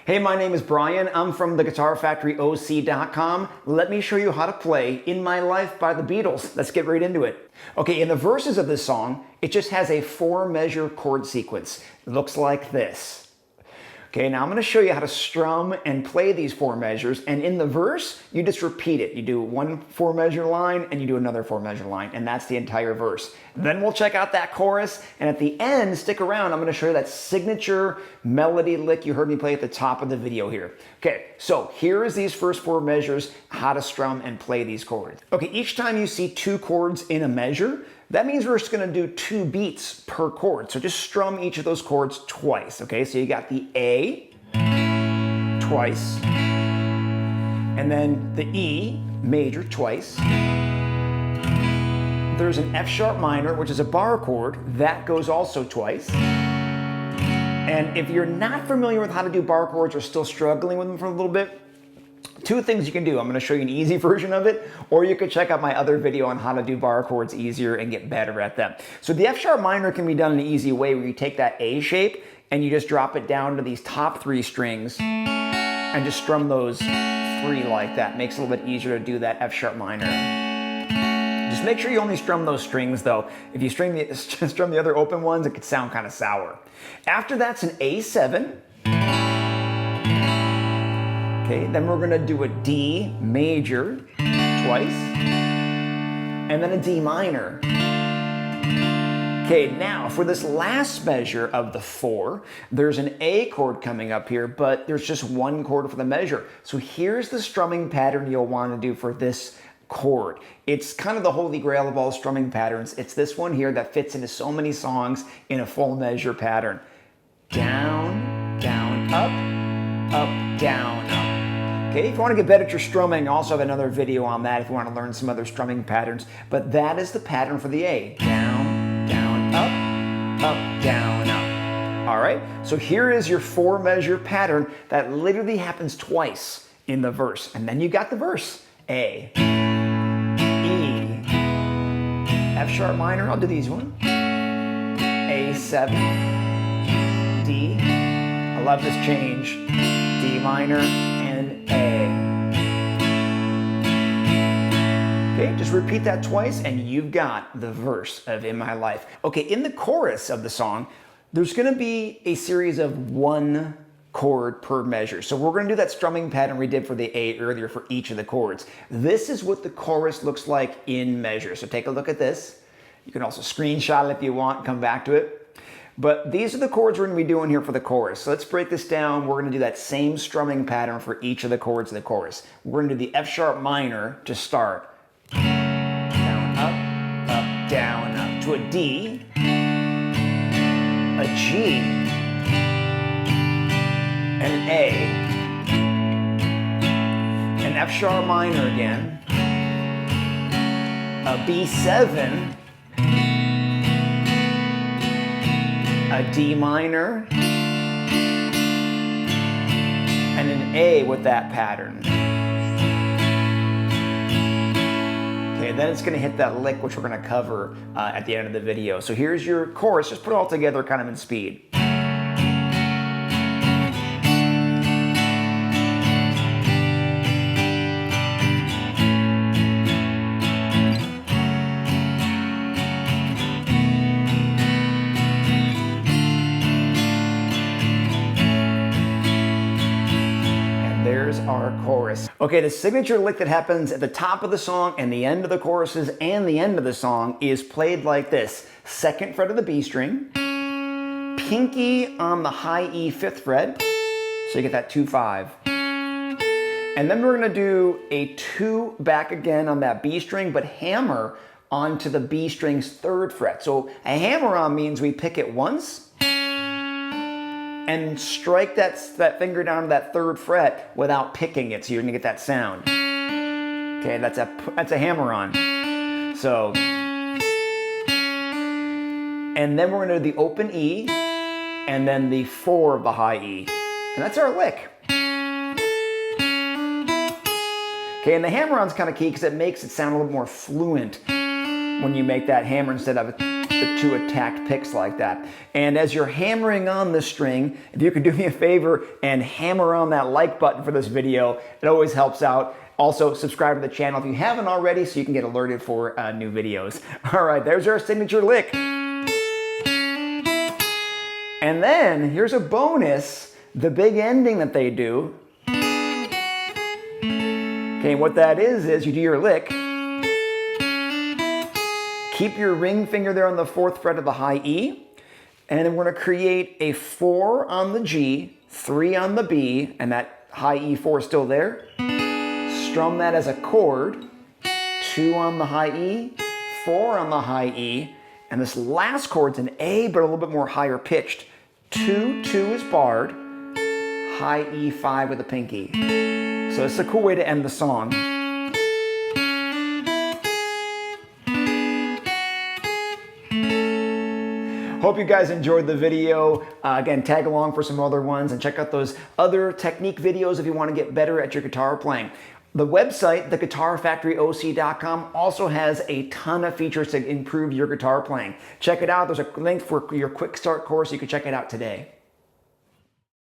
Hey, my name is Brian. I'm from the GuitarFactoryOC.com. Let me show you how to play In My Life by the Beatles. Let's get right into it. Okay, in the verses of this song, it just has a 4-measure chord sequence. It looks like this. Okay, now I'm going to show you how to strum and play these 4 measures, and in the verse, you just repeat it. You do one 4-measure line, and you do another 4-measure line, and that's the entire verse. Then we'll check out that chorus, and at the end, stick around, I'm going to show you that signature melody lick you heard me play at the top of the video here. Okay, so here is these first 4 measures, how to strum and play these chords. Okay, each time you see 2 chords in a measure, that means we're just going to do 2 beats per chord. So just strum each of those chords twice. Okay, so you got the A twice, and then the E major twice. There's an F sharp minor, which is a bar chord, that goes also twice. And if you're not familiar with how to do bar chords or still struggling with them for a little bit, 2 things you can do. I'm going to show you an easy version of it, or you could check out my other video on how to do bar chords easier and get better at them. So the F sharp minor can be done in an easy way where you take that A shape and you just drop it down to these top 3 strings and just strum those 3 like that. Makes it a little bit easier to do that F sharp minor. Just make sure you only strum those strings though. If you strum the other open ones, it could sound kind of sour. After that's an A7. Okay, then we're going to do a D major twice, and then a D minor. Okay, now for this last measure of the 4, there's an A chord coming up here, but there's just 1 chord for the measure. So here's the strumming pattern you'll want to do for this chord. It's kind of the holy grail of all strumming patterns. It's this one here that fits into so many songs in a full measure pattern. Down, down, up, down, up. Okay, if you want to get better at your strumming, I also have another video on that if you want to learn some other strumming patterns. But that is the pattern for the A. Down, down, up, down, up. All right, so here is your 4-measure pattern that literally happens twice in the verse. And then you got the verse. A, E, F sharp minor, I'll do these one. A7, D, I love this change, D minor, and A. Okay, just repeat that twice and you've got the verse of In My Life. Okay, in the chorus of the song, there's gonna be a series of 1 chord per measure. So we're gonna do that strumming pattern we did for the A earlier for each of the chords. This is what the chorus looks like in measure. So take a look at this. You can also screenshot it if you want, come back to it. But these are the chords we're going to be doing here for the chorus. So let's break this down. We're going to do that same strumming pattern for each of the chords of the chorus. We're going to do the F sharp minor to start. Down, up, down, up. To a D, a G, and an A, an F sharp minor again, a B7, a D minor, and an A with that pattern. Okay, then it's going to hit that lick, which we're going to cover at the end of the video. So here's your chorus. Just put it all together kind of in speed. There's our chorus. Okay, the signature lick that happens at the top of the song and the end of the choruses and the end of the song is played like this. 2nd fret of the B string, pinky on the high E 5th fret, so you get that 2-5. And then we're gonna do a 2 back again on that B string, but hammer onto the B string's 3rd fret. So a hammer on means we pick it once, and strike that finger down to that 3rd fret without picking it, so you're gonna get that sound. Okay, that's a hammer on. So, and then we're gonna do the open E, and then the 4 of the high E. And that's our lick. Okay, and the hammer-on's kind of key because it makes it sound a little more fluent when you make that hammer instead of the two attacked picks like that. And as you're hammering on the string, if you could do me a favor and hammer on that like button for this video, it always helps out. Also, subscribe to the channel if you haven't already so you can get alerted for new videos. All right, there's our signature lick. And then here's a bonus, the big ending that they do. Okay, what that is you do your lick. Keep your ring finger there on the 4th fret of the high E. And then we're going to create a 4 on the G, 3 on the B, and that high E4 is still there. Strum that as a chord, 2 on the high E, 4 on the high E, and this last chord's an A, but a little bit more higher pitched. 2, 2 is barred, high E5 with a pinky. So it's a cool way to end the song. Hope you guys enjoyed the video. Again, tag along for some other ones and check out those other technique videos if you want to get better at your guitar playing. The website, theguitarfactoryoc.com, also has a ton of features to improve your guitar playing. Check it out. There's a link for your quick start course. You can check it out today.